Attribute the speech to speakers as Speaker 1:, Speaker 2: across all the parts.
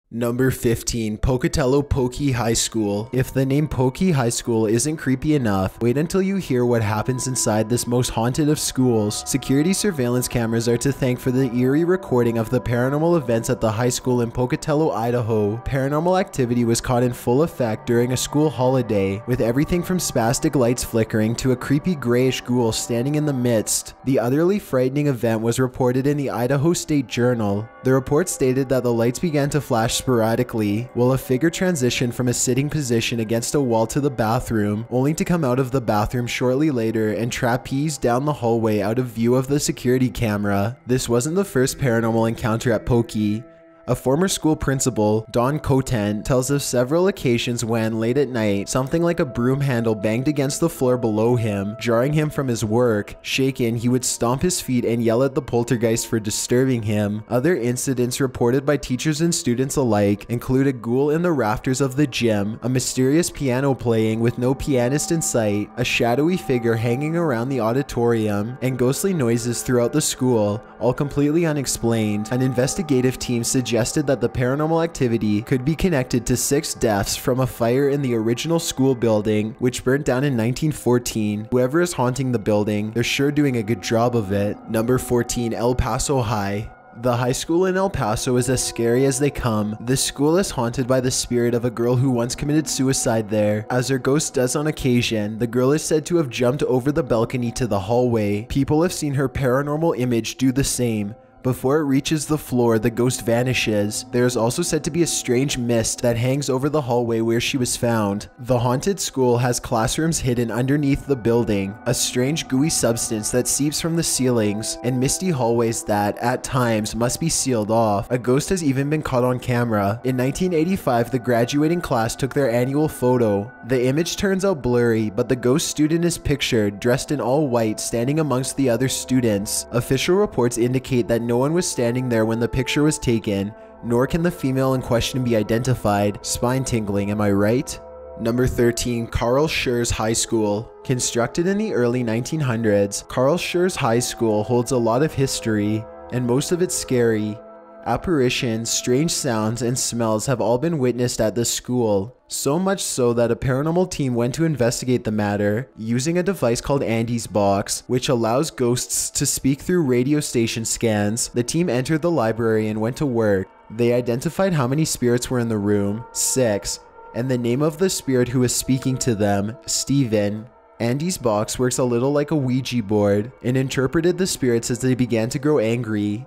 Speaker 1: Number 15, Pocatello Poky High School. If the name Poky High School isn't creepy enough, wait until you hear what happens inside this most haunted of schools. Security surveillance cameras are to thank for the eerie recording of the paranormal events at the high school in Pocatello, Idaho. Paranormal activity was caught in full effect during a school holiday, with everything from spastic lights flickering to a creepy grayish ghoul standing in the midst. The utterly frightening event was reported in the Idaho State Journal. The report stated that the lights began to flash sporadically, while a figure transitioned from a sitting position against a wall to the bathroom, only to come out of the bathroom shortly later and trapeze down the hallway out of view of the security camera. This wasn't the first paranormal encounter at Poky. A former school principal, Don Coten, tells of several occasions when, late at night, something like a broom handle banged against the floor below him, jarring him from his work. Shaken, he would stomp his feet and yell at the poltergeist for disturbing him. Other incidents reported by teachers and students alike include a ghoul in the rafters of the gym, a mysterious piano playing with no pianist in sight, a shadowy figure hanging around the auditorium, and ghostly noises throughout the school, all completely unexplained. An investigative team suggested that the paranormal activity could be connected to 6 deaths from a fire in the original school building, which burnt down in 1914. Whoever is haunting the building, they're sure doing a good job of it. Number 14, El Paso High. The high school in El Paso is as scary as they come. This school is haunted by the spirit of a girl who once committed suicide there. As her ghost does on occasion, the girl is said to have jumped over the balcony to the hallway. People have seen her paranormal image do the same. Before it reaches the floor, the ghost vanishes. There is also said to be a strange mist that hangs over the hallway where she was found. The haunted school has classrooms hidden underneath the building, a strange gooey substance that seeps from the ceilings, and misty hallways that, at times, must be sealed off. A ghost has even been caught on camera. In 1985, the graduating class took their annual photo. The image turns out blurry, but the ghost student is pictured, dressed in all white, standing amongst the other students. Official reports indicate that no one was standing there when the picture was taken, nor can the female in question be identified. Spine tingling, am I right? Number 13, Carl Schurz High School. Constructed in the early 1900s, Carl Schurz High School holds a lot of history, and most of it's scary. Apparitions, strange sounds, and smells have all been witnessed at this school. So much so that a paranormal team went to investigate the matter, using a device called Andy's Box, which allows ghosts to speak through radio station scans. The team entered the library and went to work. They identified how many spirits were in the room, 6, and the name of the spirit who was speaking to them, Steven. Andy's Box works a little like a Ouija board, and interpreted the spirits as they began to grow angry.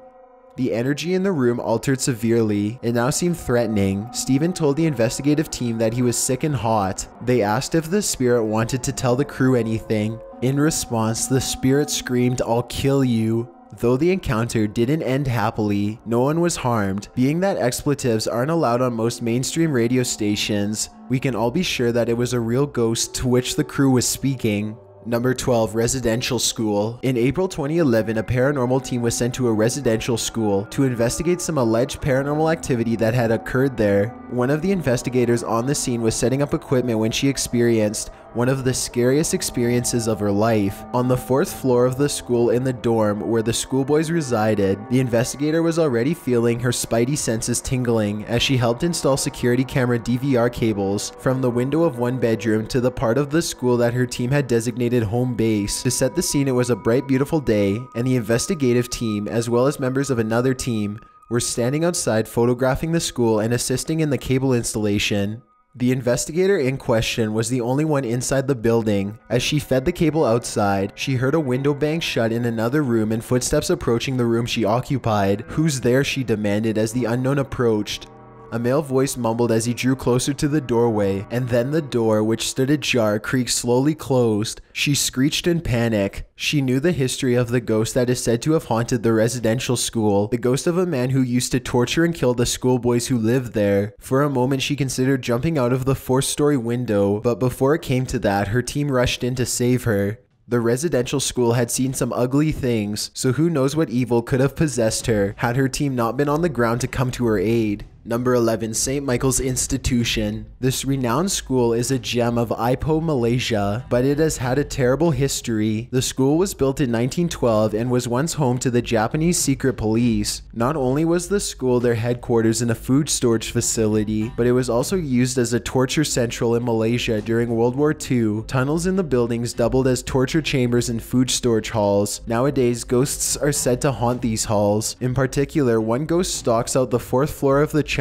Speaker 1: The energy in the room altered severely. It now seemed threatening. Steven told the investigative team that he was sick and hot. They asked if the spirit wanted to tell the crew anything. In response, the spirit screamed, "I'll kill you." Though the encounter didn't end happily, no one was harmed. Being that expletives aren't allowed on most mainstream radio stations, we can all be sure that it was a real ghost to which the crew was speaking. Number 12, Residential School. In April 2011, a paranormal team was sent to a residential school to investigate some alleged paranormal activity that had occurred there. One of the investigators on the scene was setting up equipment when she experienced one of the scariest experiences of her life. On the 4th floor of the school in the dorm where the schoolboys resided, the investigator was already feeling her spidey senses tingling as she helped install security camera DVR cables from the window of one bedroom to the part of the school that her team had designated home base. To set the scene, it was a bright, beautiful day, and the investigative team, as well as members of another team, were standing outside photographing the school and assisting in the cable installation. The investigator in question was the only one inside the building. As she fed the cable outside, she heard a window bang shut in another room and footsteps approaching the room she occupied. "Who's there?" she demanded as the unknown approached. A male voice mumbled as he drew closer to the doorway, and then the door, which stood ajar, creaked slowly closed. She screeched in panic. She knew the history of the ghost that is said to have haunted the residential school, the ghost of a man who used to torture and kill the schoolboys who lived there. For a moment, she considered jumping out of the 4th-story window, but before it came to that, her team rushed in to save her. The residential school had seen some ugly things, so who knows what evil could have possessed her had her team not been on the ground to come to her aid. Number 11, St. Michael's Institution. This renowned school is a gem of Ipoh, Malaysia, but it has had a terrible history. The school was built in 1912 and was once home to the Japanese secret police. Not only was the school their headquarters and a food storage facility, but it was also used as a torture central in Malaysia during World War II. Tunnels in the buildings doubled as torture chambers and food storage halls. Nowadays, ghosts are said to haunt these halls. In particular, one ghost stalks out the 4th floor of the chapel.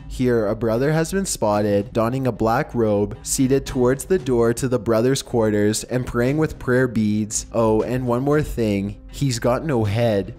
Speaker 1: Here, a brother has been spotted, donning a black robe, seated towards the door to the brother's quarters and praying with prayer beads. Oh, and one more thing, he's got no head.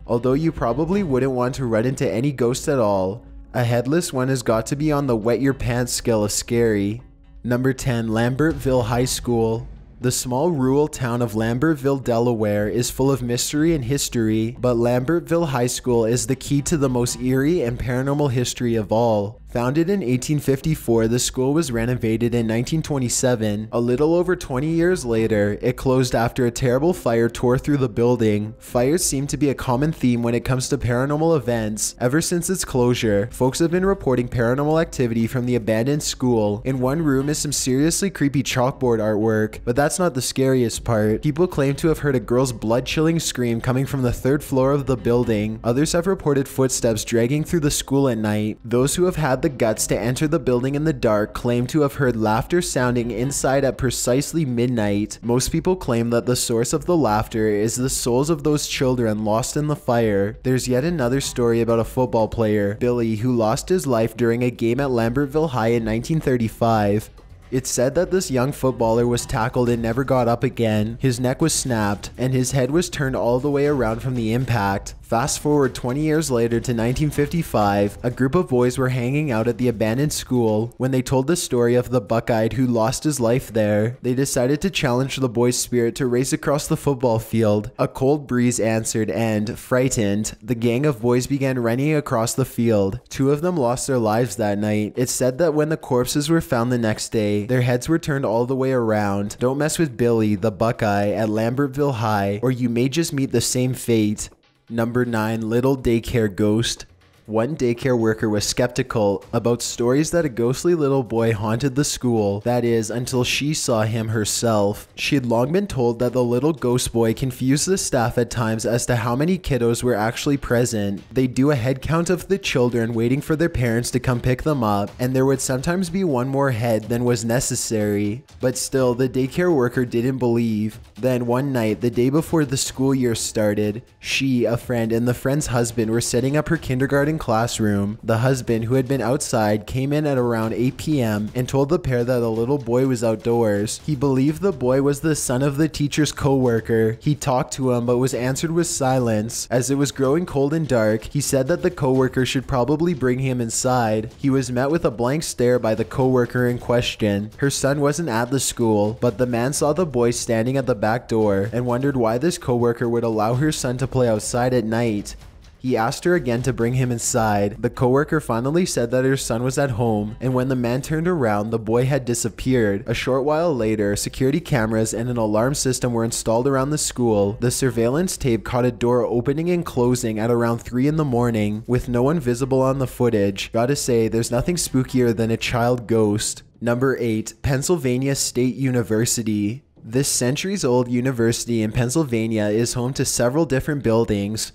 Speaker 1: Although you probably wouldn't want to run into any ghosts at all, a headless one has got to be on the wet your pants scale of scary. Number 10, Lambertville High School. The small rural town of Lambertville, Delaware is full of mystery and history, but Lambertville High School is the key to the most eerie and paranormal history of all. Founded in 1854, the school was renovated in 1927. A little over 20 years later, it closed after a terrible fire tore through the building. Fires seem to be a common theme when it comes to paranormal events. Ever since its closure, folks have been reporting paranormal activity from the abandoned school. In one room is some seriously creepy chalkboard artwork, but that's not the scariest part. People claim to have heard a girl's blood-chilling scream coming from the 3rd floor of the building. Others have reported footsteps dragging through the school at night. Those who have had the guts to enter the building in the dark claim to have heard laughter sounding inside at precisely midnight. Most people claim that the source of the laughter is the souls of those children lost in the fire. There's yet another story about a football player, Billy, who lost his life during a game at Lambertville High in 1935. It's said that this young footballer was tackled and never got up again. His neck was snapped, and his head was turned all the way around from the impact. Fast forward 20 years later to 1955, a group of boys were hanging out at the abandoned school when they told the story of the Buckeye who lost his life there. They decided to challenge the boy's spirit to race across the football field. A cold breeze answered and, frightened, the gang of boys began running across the field. 2 of them lost their lives that night. It's said that when the corpses were found the next day, their heads were turned all the way around. Don't mess with Billy, the Buckeye, at Lambertville High, or you may just meet the same fate. Number 9, Little Daycare Ghost. One daycare worker was skeptical about stories that a ghostly little boy haunted the school, that is, until she saw him herself. She had long been told that the little ghost boy confused the staff at times as to how many kiddos were actually present. They'd do a head count of the children waiting for their parents to come pick them up, and there would sometimes be one more head than was necessary. But still, the daycare worker didn't believe. Then one night, the day before the school year started, she, a friend, and the friend's husband were setting up her kindergarten classroom. The husband, who had been outside, came in at around 8 p.m. and told the pair that a little boy was outdoors. He believed the boy was the son of the teacher's co-worker. He talked to him but was answered with silence. As it was growing cold and dark, he said that the co-worker should probably bring him inside. He was met with a blank stare by the co-worker in question. Her son wasn't at the school, but the man saw the boy standing at the back door and wondered why this co-worker would allow her son to play outside at night. He asked her again to bring him inside. The coworker finally said that her son was at home, and when the man turned around, the boy had disappeared. A short while later, security cameras and an alarm system were installed around the school. The surveillance tape caught a door opening and closing at around 3 in the morning, with no one visible on the footage. Gotta say, there's nothing spookier than a child ghost. Number 8, Pennsylvania State University. This centuries-old university in Pennsylvania is home to several different buildings,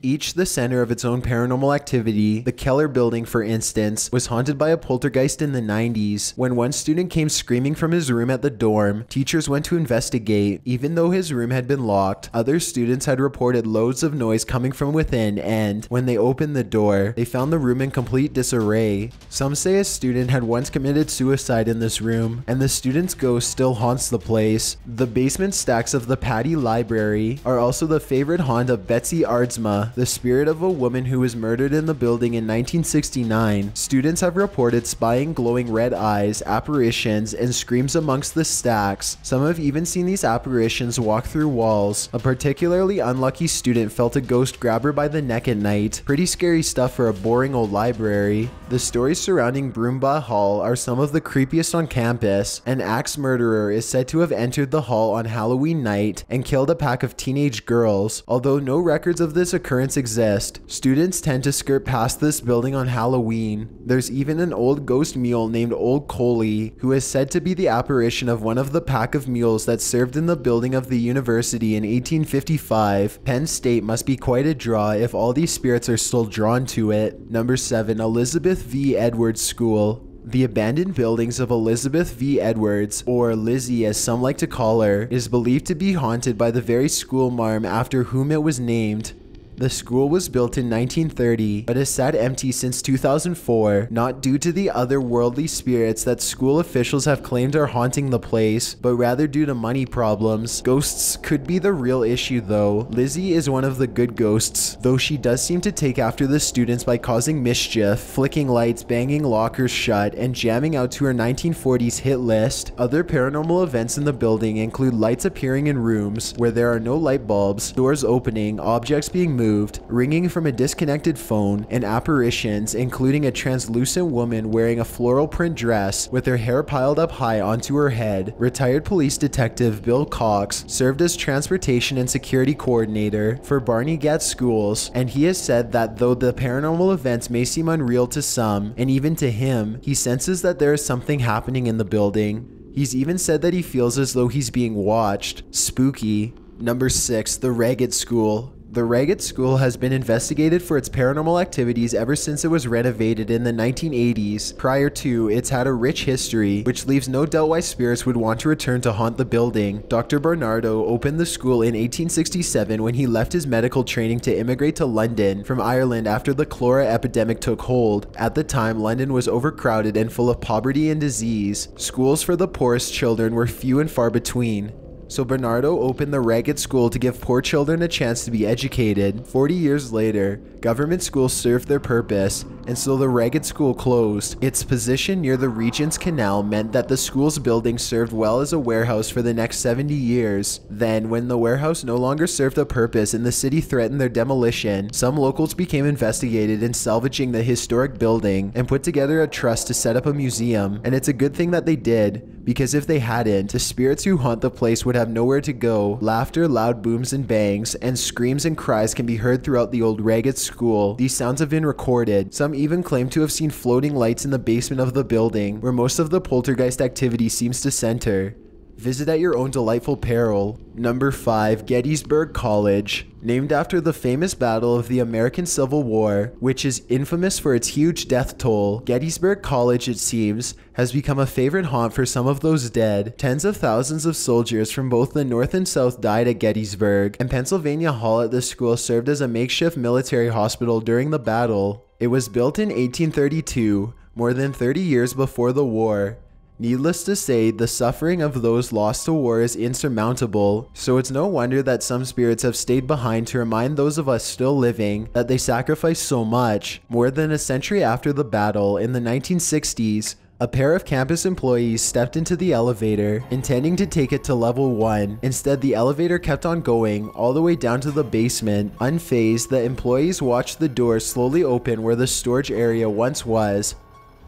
Speaker 1: each the center of its own paranormal activity. The Keller building, for instance, was haunted by a poltergeist in the 90s. When one student came screaming from his room at the dorm, teachers went to investigate. Even though his room had been locked, other students had reported loads of noise coming from within, and when they opened the door, they found the room in complete disarray. Some say a student had once committed suicide in this room, and the student's ghost still haunts the place. The basement stacks of the Patty Library are also the favorite haunt of Betsy Ardsma, the spirit of a woman who was murdered in the building in 1969. Students have reported spying glowing red eyes, apparitions, and screams amongst the stacks. Some have even seen these apparitions walk through walls. A particularly unlucky student felt a ghost grab her by the neck at night. Pretty scary stuff for a boring old library. The stories surrounding Broomba Hall are some of the creepiest on campus. An axe murderer is said to have entered the hall on Halloween night and killed a pack of teenage girls. Although no records of this occurrence occurrence exist. Students tend to skirt past this building on Halloween. There's even an old ghost mule named Old Coley, who is said to be the apparition of one of the pack of mules that served in the building of the university in 1855. Penn State must be quite a draw if all these spirits are still drawn to it. Number 7. Elizabeth V. Edwards School. The abandoned buildings of Elizabeth V. Edwards, or Lizzie as some like to call her, is believed to be haunted by the very school marm after whom it was named. The school was built in 1930, but has sat empty since 2004, not due to the otherworldly spirits that school officials have claimed are haunting the place, but rather due to money problems. Ghosts could be the real issue though. Lizzie is one of the good ghosts, though she does seem to take after the students by causing mischief, flicking lights, banging lockers shut, and jamming out to her 1940s hit list. Other paranormal events in the building include lights appearing in rooms where there are no light bulbs, doors opening, objects being moved, ringing from a disconnected phone, and apparitions including a translucent woman wearing a floral print dress with her hair piled up high onto her head. Retired police detective Bill Cox served as transportation and security coordinator for Barney Gatz schools, and he has said that though the paranormal events may seem unreal to some, and even to him, he senses that there is something happening in the building. He's even said that he feels as though he's being watched. Spooky. Number 6. The Ragged School. The Ragged School has been investigated for its paranormal activities ever since it was renovated in the 1980s. Prior to, it's had a rich history, which leaves no doubt why spirits would want to return to haunt the building. Dr. Barnardo opened the school in 1867 when he left his medical training to immigrate to London from Ireland after the cholera epidemic took hold. At the time, London was overcrowded and full of poverty and disease. Schools for the poorest children were few and far between. So Barnardo opened the Ragged School to give poor children a chance to be educated. 40 years later, government schools served their purpose, and so the Ragged School closed. Its position near the Regent's Canal meant that the school's building served well as a warehouse for the next 70 years. Then, when the warehouse no longer served a purpose and the city threatened their demolition, some locals became investigated in salvaging the historic building and put together a trust to set up a museum. And it's a good thing that they did, because if they hadn't, the spirits who haunt the place would have nowhere to go. Laughter, loud booms and bangs, and screams and cries can be heard throughout the old Ragged School. These sounds have been recorded. Some even claim to have seen floating lights in the basement of the building, where most of the poltergeist activity seems to center. Visit at your own delightful peril. Number 5. Gettysburg College. Named after the famous battle of the American Civil War, which is infamous for its huge death toll, Gettysburg College, it seems, has become a favorite haunt for some of those dead. Tens of thousands of soldiers from both the North and South died at Gettysburg, and Pennsylvania Hall at the school served as a makeshift military hospital during the battle. It was built in 1832, more than 30 years before the war. Needless to say, the suffering of those lost to war is insurmountable, so it's no wonder that some spirits have stayed behind to remind those of us still living that they sacrificed so much. More than a century after the battle, in the 1960s, a pair of campus employees stepped into the elevator, intending to take it to level 1. Instead, the elevator kept on going all the way down to the basement. Unfazed, the employees watched the door slowly open where the storage area once was.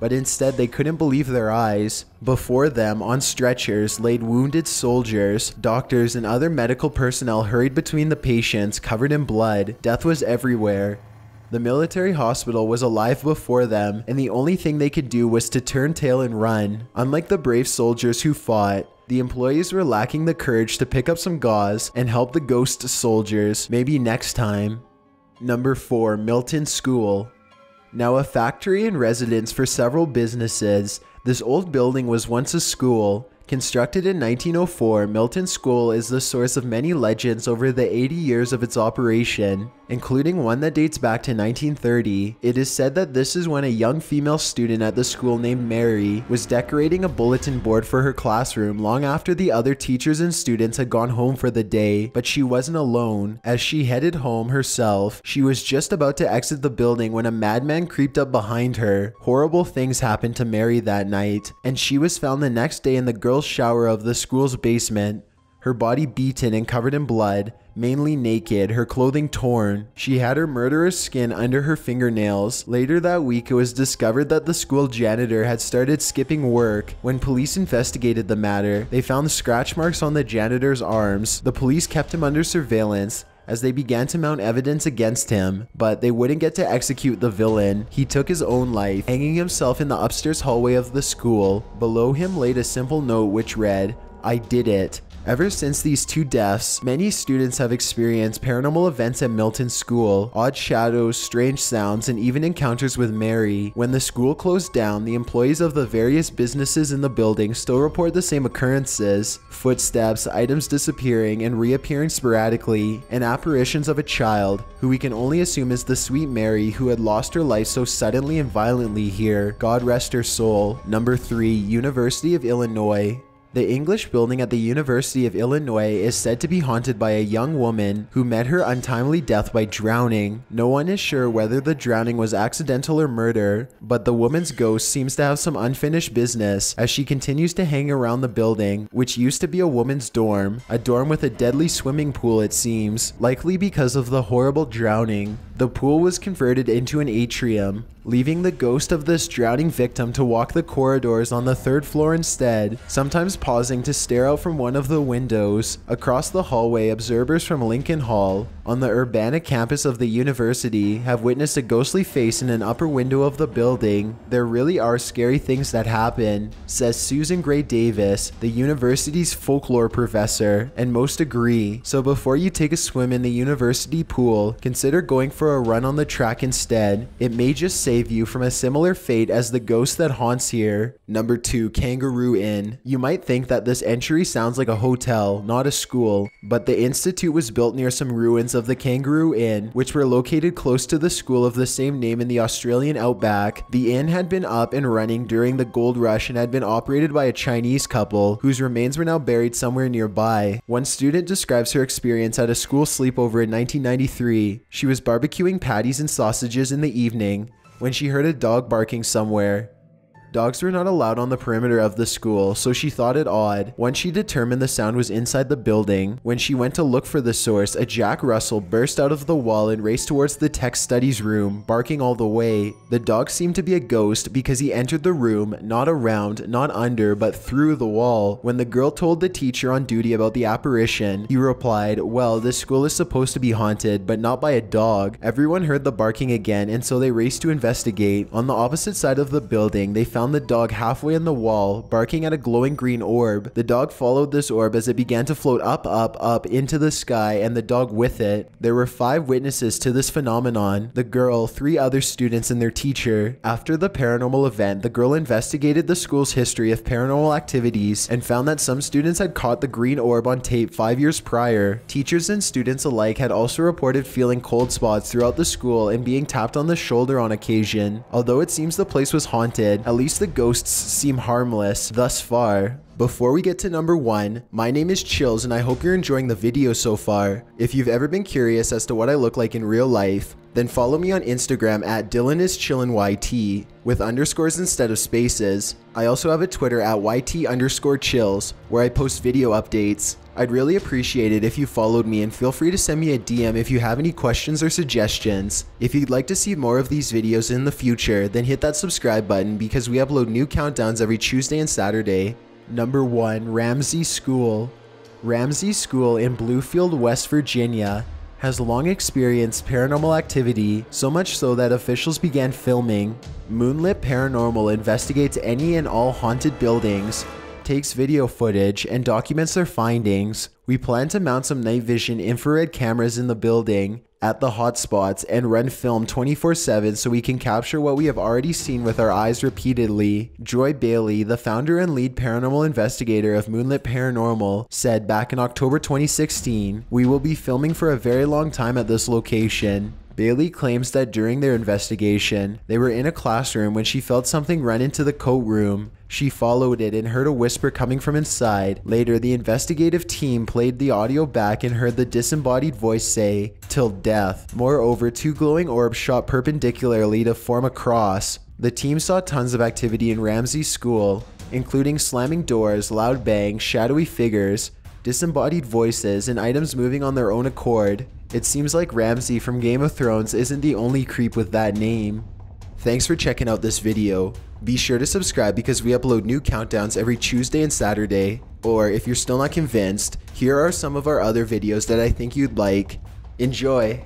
Speaker 1: But instead they couldn't believe their eyes. Before them, on stretchers, laid wounded soldiers. Doctors and other medical personnel hurried between the patients, covered in blood. Death was everywhere. The military hospital was alive before them, and the only thing they could do was to turn tail and run. Unlike the brave soldiers who fought, the employees were lacking the courage to pick up some gauze and help the ghost soldiers. Maybe next time. Number 4. Milton School. Now a factory and residence for several businesses, this old building was once a school. Constructed in 1904, Milton School is the source of many legends over the 80 years of its operation, including one that dates back to 1930. It is said that this is when a young female student at the school named Mary was decorating a bulletin board for her classroom long after the other teachers and students had gone home for the day, but she wasn't alone. As she headed home herself, she was just about to exit the building when a madman creeped up behind her. Horrible things happened to Mary that night, and she was found the next day in the girls' shower of the school's basement. Her body beaten and covered in blood, mainly naked, her clothing torn. She had her murderous skin under her fingernails. Later that week, it was discovered that the school janitor had started skipping work. When police investigated the matter, they found scratch marks on the janitor's arms. The police kept him under surveillance, as they began to mount evidence against him, but they wouldn't get to execute the villain. He took his own life, hanging himself in the upstairs hallway of the school. Below him laid a simple note which read, "I did it." Ever since these two deaths, many students have experienced paranormal events at Milton School, odd shadows, strange sounds, and even encounters with Mary. When the school closed down, the employees of the various businesses in the building still report the same occurrences: footsteps, items disappearing and reappearing sporadically, and apparitions of a child, who we can only assume is the sweet Mary who had lost her life so suddenly and violently here. God rest her soul. Number 3. University of Illinois. The English building at the University of Illinois is said to be haunted by a young woman who met her untimely death by drowning. No one is sure whether the drowning was accidental or murder, but the woman's ghost seems to have some unfinished business as she continues to hang around the building, which used to be a woman's dorm, a dorm with a deadly swimming pool it seems, likely because of the horrible drowning. The pool was converted into an atrium, leaving the ghost of this drowning victim to walk the corridors on the 3rd floor instead, sometimes pausing to stare out from one of the windows. Across the hallway, observers from Lincoln Hall, on the Urbana campus of the university, have witnessed a ghostly face in an upper window of the building. There really are scary things that happen, says Susan Gray Davis, the university's folklore professor, and most agree. So before you take a swim in the university pool, consider going for a run on the track instead. It may just save you from a similar fate as the ghost that haunts here. Number 2. Kangaroo Inn. You might think that this entry sounds like a hotel, not a school, but the institute was built near some ruins of the Kangaroo Inn, which were located close to the school of the same name in the Australian outback. The inn had been up and running during the gold rush and had been operated by a Chinese couple, whose remains were now buried somewhere nearby. One student describes her experience at a school sleepover in 1993. She was barbecuing patties and sausages in the evening when she heard a dog barking somewhere. Dogs were not allowed on the perimeter of the school, so she thought it odd. Once she determined the sound was inside the building, when she went to look for the source, a Jack Russell burst out of the wall and raced towards the tech studies room, barking all the way. The dog seemed to be a ghost because he entered the room, not around, not under, but through the wall. When the girl told the teacher on duty about the apparition, he replied, "Well, this school is supposed to be haunted, but not by a dog." Everyone heard the barking again, and so they raced to investigate. On the opposite side of the building, they found the dog halfway in the wall, barking at a glowing green orb. The dog followed this orb as it began to float up into the sky, and the dog with it. There were 5 witnesses to this phenomenon: the girl, 3 other students, and their teacher. After the paranormal event, the girl investigated the school's history of paranormal activities and found that some students had caught the green orb on tape 5 years prior. Teachers and students alike had also reported feeling cold spots throughout the school and being tapped on the shoulder on occasion. Although it seems the place was haunted, at least the ghosts seem harmless thus far. Before we get to number 1, my name is Chills and I hope you're enjoying the video so far. If you've ever been curious as to what I look like in real life, then follow me on Instagram at DylanIsChillinYT with underscores instead of spaces. I also have a Twitter at YT_chills where I post video updates. I'd really appreciate it if you followed me, and feel free to send me a DM if you have any questions or suggestions. If you'd like to see more of these videos in the future, then hit that subscribe button because we upload new countdowns every Tuesday and Saturday. Number 1. Ramsey School. Ramsey School in Bluefield, West Virginia has long experienced paranormal activity, so much so that officials began filming. Moonlit Paranormal investigates any and all haunted buildings, takes video footage, and documents their findings. We plan to mount some night vision infrared cameras in the building at the hotspots and run film 24/7 so we can capture what we have already seen with our eyes repeatedly. Joy Bailey, the founder and lead paranormal investigator of Moonlit Paranormal, said back in October 2016, "We will be filming for a very long time at this location." Bailey claims that during their investigation, they were in a classroom when she felt something run into the coat room. She followed it and heard a whisper coming from inside. Later, the investigative team played the audio back and heard the disembodied voice say, "Till death." Moreover, 2 glowing orbs shot perpendicularly to form a cross. The team saw tons of activity in Ramsey School, including slamming doors, loud bangs, shadowy figures, disembodied voices, and items moving on their own accord. It seems like Ramsey from Game of Thrones isn't the only creep with that name. Thanks for checking out this video. Be sure to subscribe because we upload new countdowns every Tuesday and Saturday. Or if you're still not convinced, here are some of our other videos that I think you'd like. Enjoy.